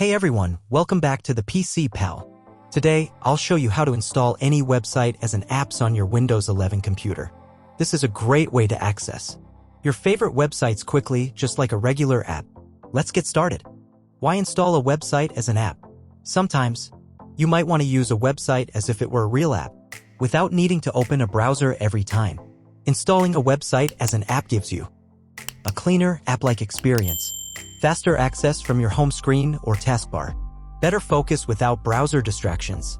Hey everyone, welcome back to the PC Pal. Today, I'll show you how to install any website as an apps on your Windows 11 computer. This is a great way to access your favorite websites quickly, just like a regular app. Let's get started. Why install a website as an app? Sometimes, you might want to use a website as if it were a real app, without needing to open a browser every time. Installing a website as an app gives you a cleaner, app-like experience, faster access from your home screen or taskbar, better focus without browser distractions.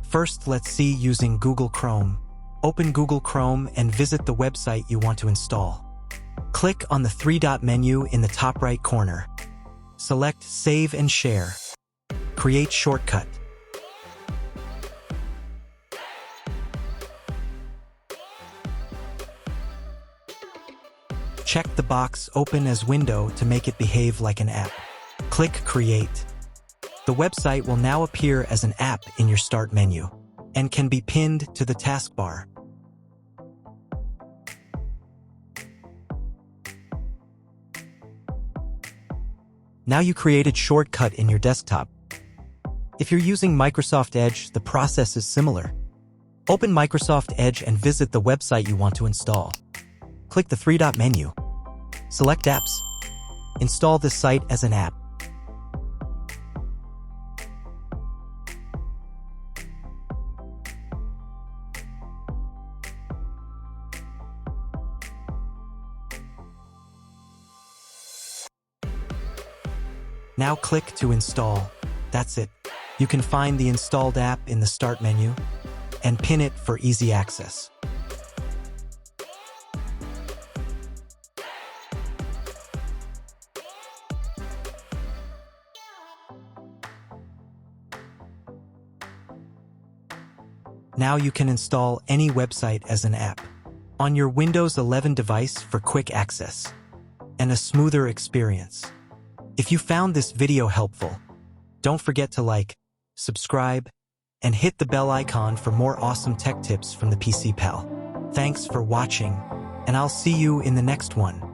First, let's see using Google Chrome. Open Google Chrome and visit the website you want to install. Click on the three-dot menu in the top right corner. Select Save and Share. Create shortcut. Check the box Open as window to make it behave like an app. Click Create. The website will now appear as an app in your Start menu and can be pinned to the taskbar. Now you created shortcut in your desktop. If you're using Microsoft Edge, the process is similar. Open Microsoft Edge and visit the website you want to install. Click the three-dot menu. Select Apps. Install this site as an app. Now click to install. That's it. You can find the installed app in the Start menu and pin it for easy access. Now you can install any website as an app on your Windows 11 device for quick access and a smoother experience. If you found this video helpful, don't forget to like, subscribe, and hit the bell icon for more awesome tech tips from the PC Pal. Thanks for watching, and I'll see you in the next one.